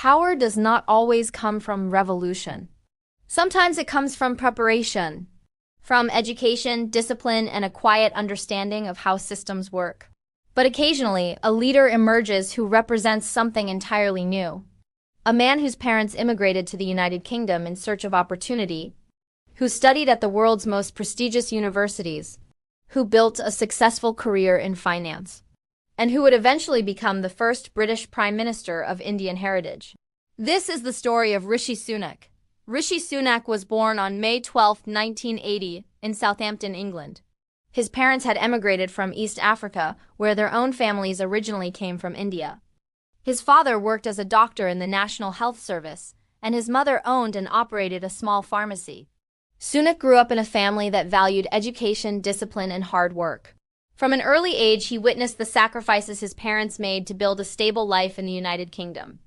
power does not always come from revolution. Sometimes it comes from preparation, from education, discipline, and a quiet understanding of how systems work. But occasionally, a leader emerges who represents something entirely new. A man whose parents immigrated to the United Kingdom in search of opportunity, who studied at the world's most prestigious universities, who built a successful career in finance, and who would eventually become the first British Prime Minister of Indian heritage. This is the story of Rishi Sunak. Rishi Sunak was born on May 12, 1980, in Southampton, England. His parents had emigrated from East Africa, where their own families originally came from India. His father worked as a doctor in the National Health Service, and his mother owned and operated a small pharmacy. Sunak grew up in a family that valued education, discipline, and hard work. From an early age, he witnessed the sacrifices his parents made to build a stable life in the United Kingdom.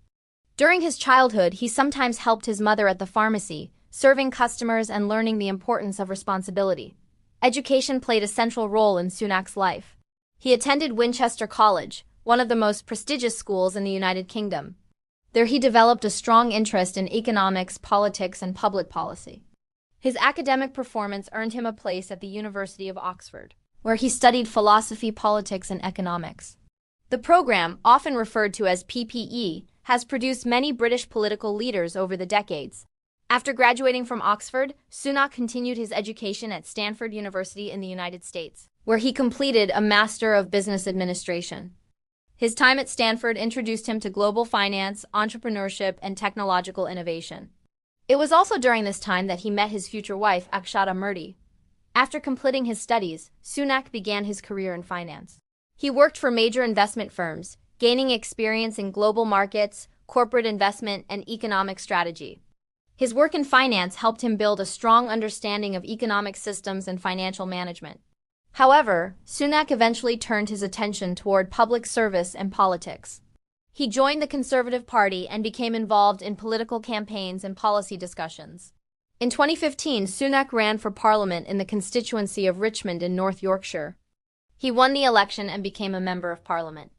During his childhood, he sometimes helped his mother at the pharmacy, serving customers and learning the importance of responsibility. Education played a central role in Sunak's life. He attended Winchester College, one of the most prestigious schools in the United Kingdom. There he developed a strong interest in economics, politics, and public policy. His academic performance earned him a place at the University of Oxford, where he studied philosophy, politics, and economics. The program, often referred to as PPE, has produced many British political leaders over the decades. After graduating from Oxford, Sunak continued his education at Stanford University in the United States, where he completed a Master of Business Administration. His time at Stanford introduced him to global finance, entrepreneurship, and technological innovation. It was also during this time that he met his future wife, Akshata Murthy. After completing his studies, Sunak began his career in finance. He worked for major investment firms, gaining experience in global markets, corporate investment, and economic strategy. His work in finance helped him build a strong understanding of economic systems and financial management. However, Sunak eventually turned his attention toward public service and politics. He joined the Conservative Party and became involved in political campaigns and policy discussions. In 2015, Sunak ran for Parliament in the constituency of Richmond in North Yorkshire. He won the election and became a Member of Parliament.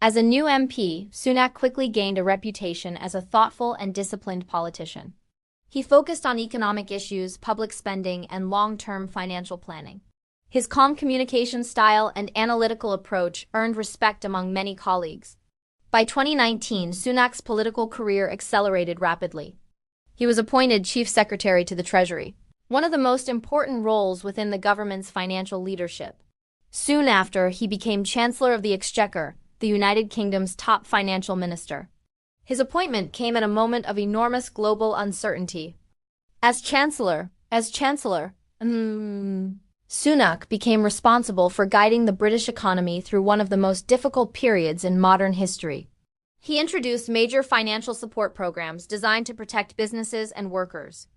As a new MP, Sunak quickly gained a reputation as a thoughtful and disciplined politician. He focused on economic issues, public spending, and long-term financial planning. His calm communication style and analytical approach earned respect among many colleagues. By 2019, Sunak's political career accelerated rapidly. He was appointed Chief Secretary to the Treasury, one of the most important roles within the government's financial leadership. Soon after, he became Chancellor of the Exchequer, the United Kingdom's top financial minister. His appointment came at a moment of enormous global uncertainty. As Chancellor, Sunak became responsible for guiding the British economy through one of the most difficult periods in modern history. He introduced major financial support programs designed to protect businesses and workers.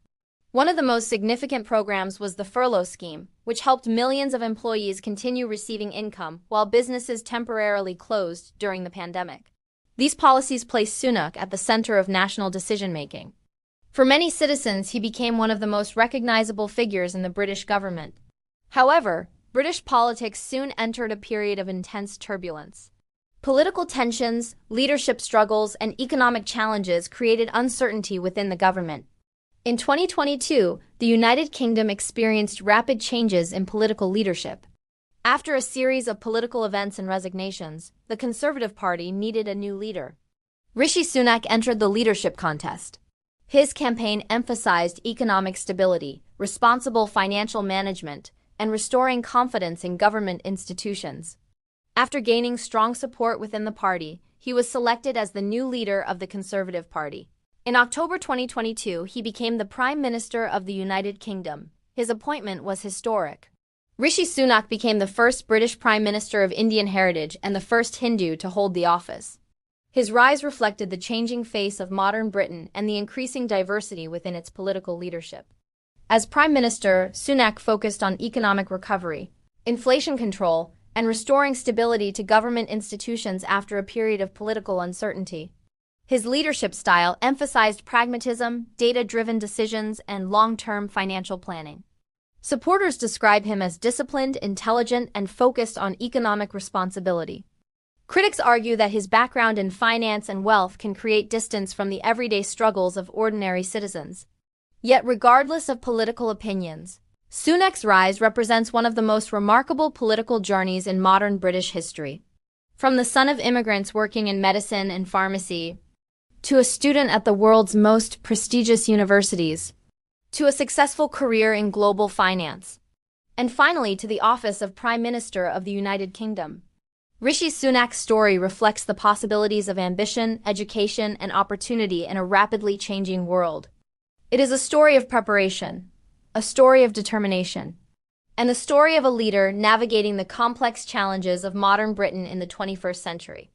One of the most significant programs was the furlough scheme, which helped millions of employees continue receiving income while businesses temporarily closed during the pandemic. These policies placed Sunak at the center of national decision-making. For many citizens, he became one of the most recognizable figures in the British government. However, British politics soon entered a period of intense turbulence. Political tensions, leadership struggles, and economic challenges created uncertainty within the government. In 2022, the United Kingdom experienced rapid changes in political leadership. After a series of political events and resignations, the Conservative Party needed a new leader. Rishi Sunak entered the leadership contest. His campaign emphasized economic stability, responsible financial management, and restoring confidence in government institutions. After gaining strong support within the party, he was selected as the new leader of the Conservative Party. In October 2022, he became the Prime Minister of the United Kingdom. His appointment was historic. Rishi Sunak became the first British Prime Minister of Indian heritage and the first Hindu to hold the office. His rise reflected the changing face of modern Britain and the increasing diversity within its political leadership. As Prime Minister, Sunak focused on economic recovery, inflation control, and restoring stability to government institutions after a period of political uncertainty. His leadership style emphasized pragmatism, data-driven decisions, and long-term financial planning. Supporters describe him as disciplined, intelligent, and focused on economic responsibility. Critics argue that his background in finance and wealth can create distance from the everyday struggles of ordinary citizens. Yet, regardless of political opinions, Sunak's rise represents one of the most remarkable political journeys in modern British history. From the son of immigrants working in medicine and pharmacy, to a student at the world's most prestigious universities, to a successful career in global finance, and finally to the office of Prime Minister of the United Kingdom. Rishi Sunak's story reflects the possibilities of ambition, education, and opportunity in a rapidly changing world. It is a story of preparation, a story of determination, and the story of a leader navigating the complex challenges of modern Britain in the 21st century.